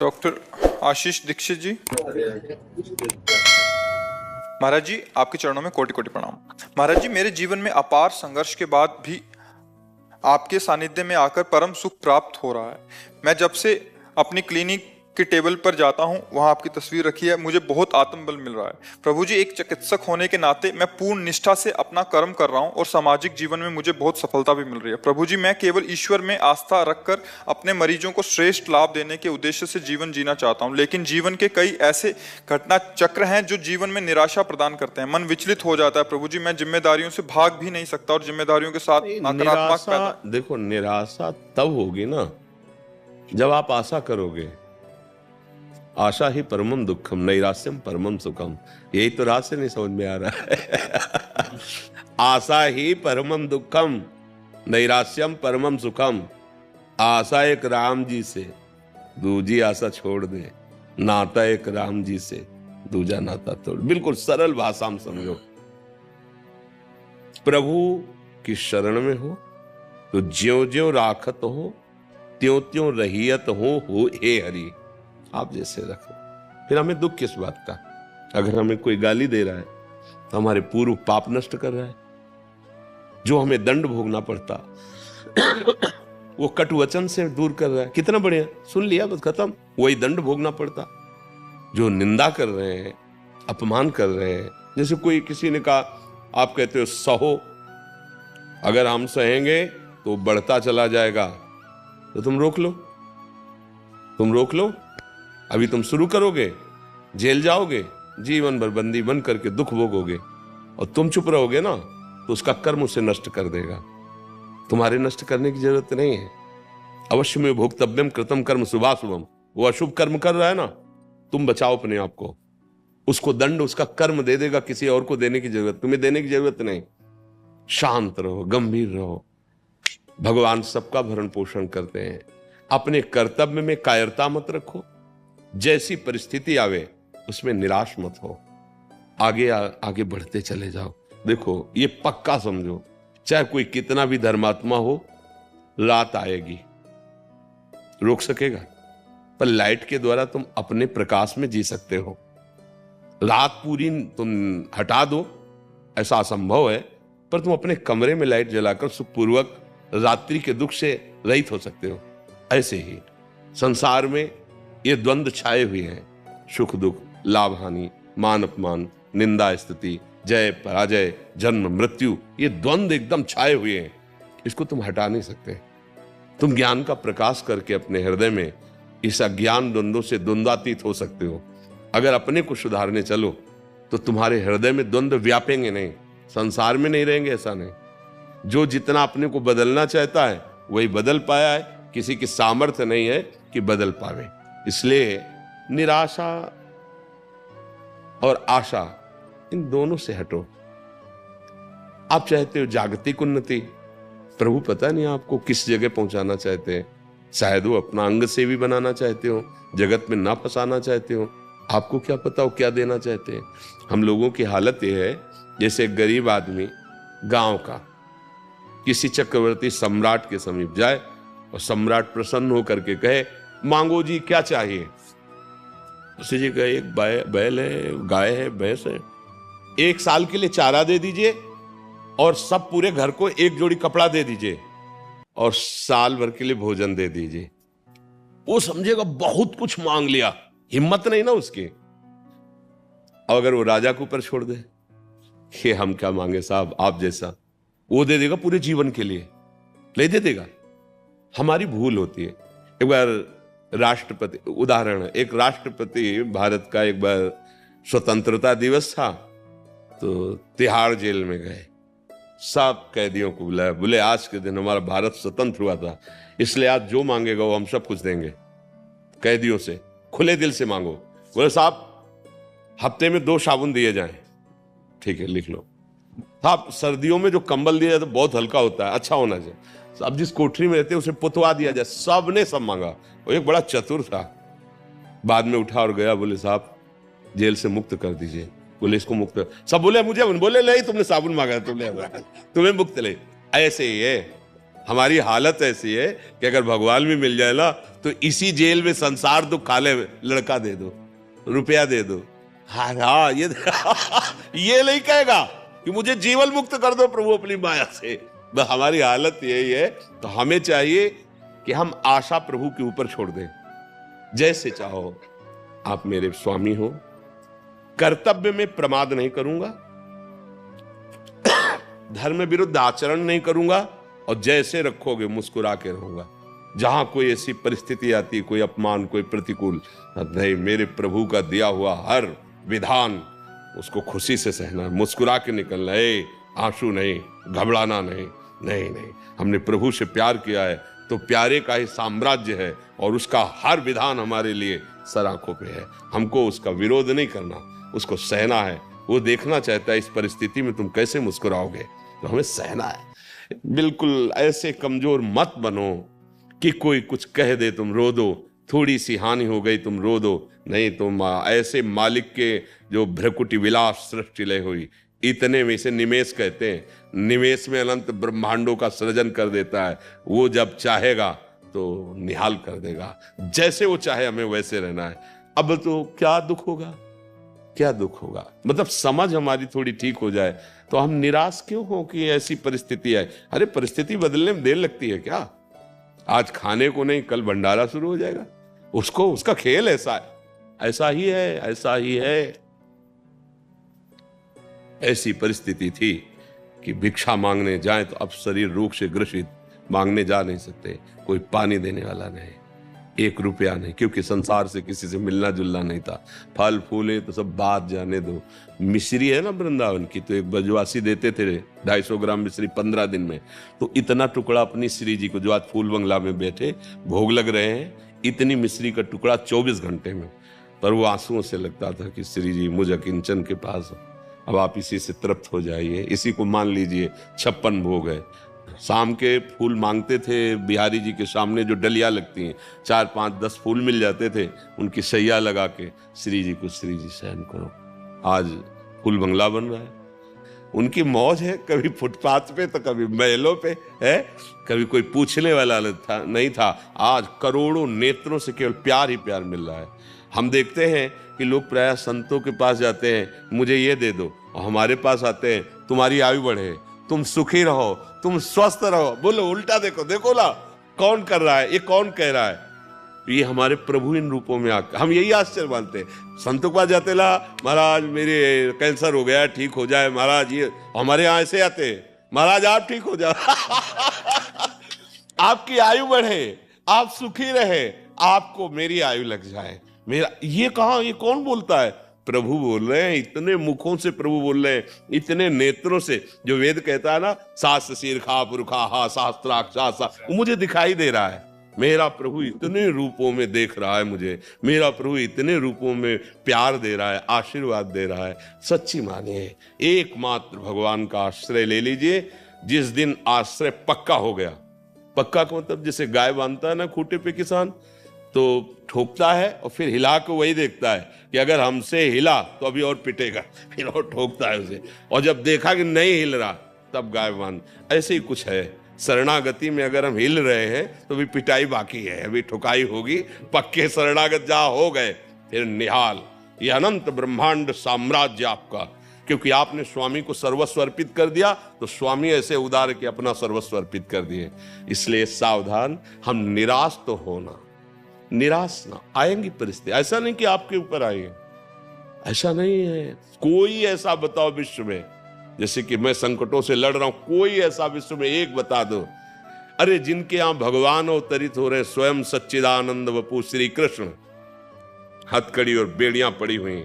Doctor आशीष दीक्षित जी। महाराज जी, आपके चरणों में कोटि कोटि प्रणाम। महाराज जी, मेरे जीवन में अपार संघर्ष के बाद भी आपके सानिध्य में आकर परम सुख प्राप्त हो रहा है। मैं जब से अपनी क्लिनिक के टेबल पर जाता हूं, वहां आपकी तस्वीर रखी है, मुझे बहुत आत्मबल मिल रहा है। प्रभु जी, एक चिकित्सक होने के नाते मैं पूर्ण निष्ठा से अपना कर्म कर रहा हूं और सामाजिक जीवन में मुझे बहुत सफलता भी मिल रही है। प्रभु जी, मैं केवल ईश्वर में आस्था रखकर अपने मरीजों को श्रेष्ठ लाभ देने के उद्देश्य से जीवन जीना चाहता हूं, लेकिन जीवन के कई ऐसे घटना चक्र हैं जो जीवन में निराशा प्रदान करते हैं। मन विचलित हो जाता है। प्रभु जी, मैं जिम्मेदारियों से भाग भी नहीं सकता और जिम्मेदारियों के साथ नकारात्मक देखो, निराशा तब होगी ना जब आप आशा करोगे। आशा ही परमम दुखम, नैराश्यम परमम सुखम। यही तो रात से नहीं समझ में आ रहा है। आशा ही परमम दुखम, नैराश्यम परमम सुखम। आशा एक राम जी से, दूजी आशा छोड़ दे। नाता एक राम जी से, दूजा नाता तोड़। बिल्कुल सरल भाषा में समझो। प्रभु की शरण में हो तो ज्यों ज्यों राखत हो, त्यों त्यों रहियत हो हे हरि। आप जैसे रखो। फिर हमें दुख किस बात का? अगर हमें कोई गाली दे रहा है तो हमारे पूर्व पाप नष्ट कर रहा है। जो हमें दंड भोगना पड़ता वो कटु वचन से दूर कर रहा है। कितना बढ़िया, सुन लिया बस खत्म। वही दंड भोगना पड़ता। जो निंदा कर रहे हैं, अपमान कर रहे हैं, जैसे कोई किसी ने कहा, आप कहते हो सहो, अगर हम सहेंगे तो बढ़ता चला जाएगा, तो तुम रोक लो। तुम रोक लो। अभी तुम शुरू करोगे, जेल जाओगे, जीवन भर बंदी बन करके दुख भोगोगे। और तुम चुप रहोगे ना तो उसका कर्म उसे नष्ट कर देगा। तुम्हारे नष्ट करने की जरूरत नहीं है। अवश्य में भोक्तव्यम कृतम कर्म शुभाशुभम। वो अशुभ कर्म कर रहा है ना, तुम बचाओ अपने आप को। उसको दंड उसका कर्म दे देगा। किसी और को देने की जरूरत, तुम्हें देने की जरूरत नहीं। शांत रहो, गंभीर रहो। भगवान सबका भरण पोषण करते हैं। अपने कर्तव्य में कायरता मत रखो। जैसी परिस्थिति आवे उसमें निराश मत हो। आगे बढ़ते चले जाओ। देखो, ये पक्का समझो, चाहे कोई कितना भी धर्मात्मा हो, रात आएगी। रोक सकेगा? पर लाइट के द्वारा तुम अपने प्रकाश में जी सकते हो। रात पूरी तुम हटा दो, ऐसा असंभव है, पर तुम अपने कमरे में लाइट जलाकर सुखपूर्वक रात्रि के दुख से रहित हो सकते हो। ऐसे ही संसार में ये द्वंद्व छाए हुए हैं। सुख दुख, लाभ हानि, मान अपमान, निंदा स्तुति, जय पराजय, जन्म मृत्यु, ये द्वंद्व एकदम छाए हुए हैं। इसको तुम हटा नहीं सकते। तुम ज्ञान का प्रकाश करके अपने हृदय में इस अज्ञान द्वंद्वों से द्वंद्वातीत हो सकते हो। अगर अपने को सुधारने चलो तो तुम्हारे हृदय में द्वंद्व व्यापेंगे नहीं। संसार में नहीं रहेंगे, ऐसा नहीं। जो जितना अपने को बदलना चाहता है वही बदल पाया है। किसी की सामर्थ्य नहीं है कि बदल पावे। इसलिए निराशा और आशा, इन दोनों से हटो। आप चाहते हो जागतिक उन्नति, प्रभु पता नहीं आपको किस जगह पहुंचाना चाहते हैं। शायद वो अपना अंग सेवी बनाना चाहते हो, जगत में ना फंसाना चाहते हो। आपको क्या पता वो क्या देना चाहते हैं। हम लोगों की हालत यह है, जैसे एक गरीब आदमी गांव का किसी चक्रवर्ती सम्राट के समीप जाए और सम्राट प्रसन्न होकर के कहे, मांगो जी क्या चाहिए। उसे जी कहे, एक बैल है, गाय है, भैंस है, 1 साल के लिए चारा दे दीजिए और सब पूरे घर को 1 जोड़ी कपड़ा दे दीजिए और साल भर के लिए भोजन दे दीजिए। वो समझेगा बहुत कुछ मांग लिया। हिम्मत नहीं ना उसकी। अगर वो राजा के ऊपर छोड़ दे कि हम क्या मांगे साहब, आप जैसा, वो दे देगा पूरे जीवन के लिए, ले दे देगा। हमारी भूल होती है। एक बार राष्ट्रपति, उदाहरण, एक राष्ट्रपति भारत का, एक बार स्वतंत्रता दिवस था तो तिहाड़ जेल में गए। सब कैदियों को बुलाया, बोले आज के दिन हमारा भारत स्वतंत्र हुआ था, इसलिए आज जो मांगेगा वो हम सब कुछ देंगे। कैदियों से खुले दिल से मांगो। बोले साहब हफ्ते में 2 साबुन दिए जाएं। ठीक है, लिख लो। साहब सर्दियों में जो कंबल दिया जाता है बहुत हल्का होता है, अच्छा होना चाहिए। अब जिस कोठरी में रहते हैं उसे पुतवा दिया जाए। सबने सब मांगा। वो एक बड़ा चतुर था, बाद में उठा और गया, बोले साहब जेल से मुक्त कर दीजिए। बोले इसको मुक्त, सब बोले मुझे, बोले नहीं तुमने साबुन मांगा, तुम्हें मुक्त ले। ऐसे ही है, हमारी हालत ऐसी है कि अगर भगवान भी मिल जाए ना तो तो इसी जेल में संसार दुख खा ले, लड़का दे दो, रुपया दे दो। हाँ हाँ, ये ये नहीं कहेगा कि मुझे जीवन मुक्त कर दो प्रभु अपनी माया से। हमारी हालत यही है। तो हमें चाहिए कि हम आशा प्रभु के ऊपर छोड़ दें। जैसे चाहो आप मेरे स्वामी हो, कर्तव्य में प्रमाद नहीं करूंगा, धर्म विरुद्ध आचरण नहीं करूंगा, और जैसे रखोगे मुस्कुरा के रहूंगा। जहां कोई ऐसी परिस्थिति आती, कोई अपमान, कोई प्रतिकूल, नहीं, मेरे प्रभु का दिया हुआ हर विधान उसको खुशी से सहना है, मुस्कुरा के निकलना है, आंसू नहीं, घबराना नहीं। नहीं नहीं, हमने प्रभु से प्यार किया है तो प्यारे का ही साम्राज्य है, और उसका हर विधान हमारे लिए सर आंखों पे है। हमको उसका विरोध नहीं करना, उसको सहना है। वो देखना चाहता है इस परिस्थिति में तुम कैसे मुस्कुराओगे, तो हमें सहना है। बिल्कुल ऐसे कमजोर मत बनो कि कोई कुछ कह दे तुम रो दो, थोड़ी सी हानि हो गई तुम रो दो। नहीं, तुम ऐसे मालिक के जो भ्रकुटी विलास सृष्टि लय हुई, इतने में से निमेष कहते हैं, निमेष में अनंत ब्रह्मांडों का सृजन कर देता है। वो जब चाहेगा तो निहाल कर देगा, जैसे वो चाहे हमें वैसे रहना है। अब तो क्या दुख होगा, क्या दुख होगा, मतलब समझ हमारी थोड़ी ठीक हो जाए तो हम निराश क्यों हो कि ऐसी परिस्थिति है। अरे परिस्थिति बदलने में देर लगती है क्या? आज खाने को नहीं, कल भंडारा शुरू हो जाएगा। उसको, उसका खेल ऐसा है, ऐसा ही है, ऐसा ही है। ऐसी परिस्थिति थी कि भिक्षा मांगने जाए तो अब शरीर रोग से ग्रसित, मांगने जा नहीं सकते, कोई पानी देने वाला नहीं, 1 रुपया नहीं, क्योंकि संसार से किसी से मिलना जुलना नहीं था। फल फूले तो सब बात जाने दो। मिश्री है ना वृंदावन की, तो एक ब्रजवासी देते थे 250 ग्राम मिश्री 15 दिन में। तो इतना टुकड़ा अपनी श्री जी को, जो आज फूल बंगला में बैठे भोग लग रहे हैं, इतनी मिश्री का टुकड़ा 24 घंटे में। पर वो आंसुओं से लगता था कि श्री जी मुझ अकिंचन के पास, अब आप इसी से तृप्त हो जाइए, इसी को मान लीजिए 56 भोग है। शाम के फूल मांगते थे बिहारी जी के सामने, जो डलिया लगती हैं, 4, 5, 10 फूल मिल जाते थे, उनकी सैया लगा के श्री जी को, श्री जी सहन करो। आज फूल बंगला बन रहा है। उनकी मौज है, कभी फुटपाथ पे तो कभी महलों पे है, कभी कोई पूछने वाला नहीं था। आज करोड़ों नेत्रों से केवल प्यार ही प्यार मिल रहा है। हम देखते हैं कि लोग प्रायः संतों के पास जाते हैं, मुझे ये दे दो, और हमारे पास आते हैं, तुम्हारी आयु बढ़े, तुम सुखी रहो, तुम स्वस्थ रहो। बोलो उल्टा देखो, देखो ना कौन कर रहा है, ये कौन कह रहा है? ये हमारे प्रभु इन रूपों में आकर, हम यही आश्चर्य मानते हैं। संतों के पास जाते ला, महाराज मेरे कैंसर हो गया, ठीक हो जाए महाराज। ये हमारे यहाँ ऐसे आते हैं, महाराज आप ठीक हो जाओ आपकी आयु बढ़े, आप सुखी रहे, आपको मेरी आयु लग जाए। मेरा ये कहाँ, ये कौन बोलता है? प्रभु बोल रहे हैं, इतने मुखों से प्रभु बोल रहे हैं, इतने नेत्रों से। जो वेद कहता है ना, सास शीर्षा पुरखा हा शास्त्राक्षा, वो मुझे दिखाई दे रहा है। मेरा प्रभु इतने रूपों में देख रहा है मुझे, मेरा प्रभु इतने रूपों में प्यार दे रहा है, आशीर्वाद दे रहा है। सच्ची मानिए, एकमात्र भगवान का आश्रय ले लीजिए। जिस दिन आश्रय पक्का हो गया, पक्का का मतलब जैसे गाय बांधता है ना खूंटे पे किसान, तो ठोकता है और फिर हिला के वही देखता है कि अगर हमसे हिला तो अभी और पिटेगा, फिर और ठोकता है उसे, और जब देखा कि नहीं हिल रहा तब गाय बांध। ऐसे ही कुछ है शरणागति में, अगर हम हिल रहे हैं तो भी पिटाई बाकी है, अभी ठुकाई होगी। पक्के शरणागत जहां हो गए फिर निहाल, ये अनंत ब्रह्मांड साम्राज्य आपका, क्योंकि आपने स्वामी को सर्वस्व अर्पित कर दिया, तो स्वामी ऐसे उदार के अपना सर्वस्व अर्पित कर दिए। इसलिए सावधान, हम निराश तो होना, निराश ना, आएंगी परिस्थिति। ऐसा नहीं कि आपके ऊपर आएंगे, ऐसा नहीं है। कोई ऐसा बताओ विश्व में, जैसे कि मैं संकटों से लड़ रहा हूं, कोई ऐसा विश्व में एक बता दो, अरे जिनके यहां भगवान अवतरित हो रहे, स्वयं सच्चिदानंद वपु श्री कृष्ण, हथकड़ी और बेड़ियां पड़ी हुई,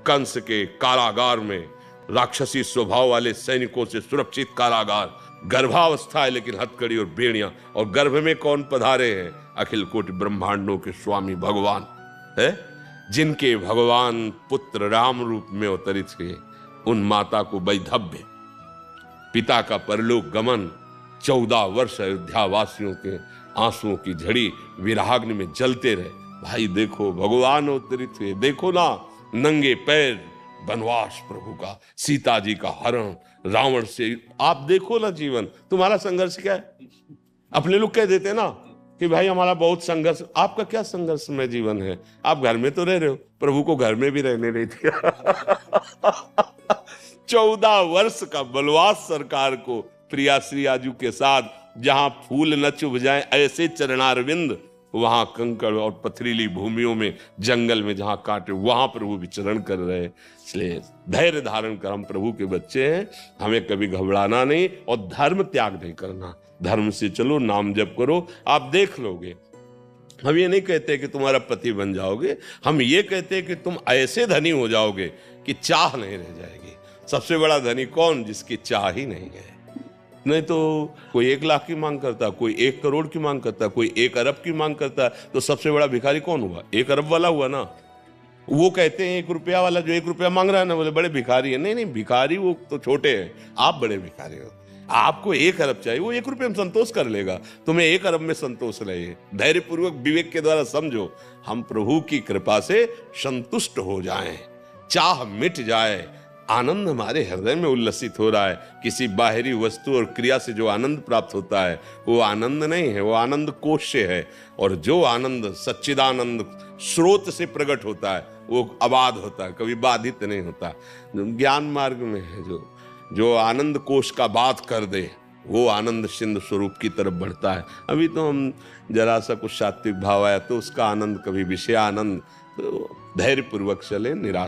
कंस के कारागार में, राक्षसी स्वभाव वाले सैनिकों से सुरक्षित कारागार, गर्भावस्था है लेकिन हथकड़ी और बेड़ियां, और गर्भ में कौन पधारे हैं? अखिल कोटि ब्रह्मांडों के स्वामी भगवान है, जिनके भगवान पुत्र राम रूप में अवतरित हुए। उन माता को वैधव्य, पिता का परलोक गमन, 14 वर्ष अयोध्या वासियों के आंसुओं की झड़ी विराग्नि में जलते रहे। भाई देखो भगवान अवतरित हुए, देखो ना नंगे पैर वनवास प्रभु का, सीता जी का हरण, रावण से, आप देखो ना जीवन। तुम्हारा संघर्ष क्या है? अपने लोग कह देते ना कि भाई हमारा बहुत संघर्ष। आपका क्या संघर्षमय जीवन है? आप घर में तो रह रहे हो, प्रभु को घर में भी रहने नहीं दिया। 14 वर्ष का वनवास सरकार को प्रिया श्री आजू के साथ, जहां फूल न चुभ जाए ऐसे चरणारविंद, वहां कंकड़ और पथरीली भूमियों में, जंगल में जहां कांटे, वहां प्रभु विचरण कर रहे। इसलिए धैर्य धारण कर, हम प्रभु के बच्चे हैं, हमें कभी घबराना नहीं और धर्म त्याग नहीं करना। धर्म से चलो, नाम जप करो, आप देख लोगे। हम ये नहीं कहते कि तुम्हारा पति बन जाओगे, हम ये कहते हैं कि तुम ऐसे धनी हो जाओगे कि चाह नहीं रह जाएगी। सबसे बड़ा धनी कौन? जिसकी चाह ही नहीं है। नहीं तो कोई 1 लाख की मांग करता, कोई 1 करोड़ की मांग करता, कोई 1 अरब की मांग करता, तो सबसे बड़ा भिखारी कौन हुआ? 1 अरब वाला हुआ ना। वो कहते हैं 1 रुपया वाला, जो 1 रुपया मांग रहा है ना, बोले बड़े भिखारी है। नहीं नहीं, भिखारी वो तो छोटे हैं, आप बड़े भिखारी हो। आपको 1 अरब चाहिए, वो 1 रुपये में संतोष कर लेगा, तुम्हें 1 अरब में संतोष रहे। धैर्यपूर्वक विवेक के द्वारा समझो, हम प्रभु की कृपा से संतुष्ट हो जाएं, चाह मिट जाए, आनंद हमारे हृदय में उल्लसित हो रहा है। किसी बाहरी वस्तु और क्रिया से जो आनंद प्राप्त होता है वो आनंद नहीं है, वो आनंद कोश से है। और जो आनंद सच्चिदानंद स्रोत से प्रकट होता है वो अबाध होता है, कभी बाधित नहीं होता। ज्ञान मार्ग में है जो आनंद कोश का बात कर दे, वो आनंद सिंधु स्वरूप की तरफ बढ़ता है। अभी तो हम जरा सा कुछ सात्विक भाव आया तो उसका आनंद, कभी विषय आनंद। तो धैर्यपूर्वक चले, निराश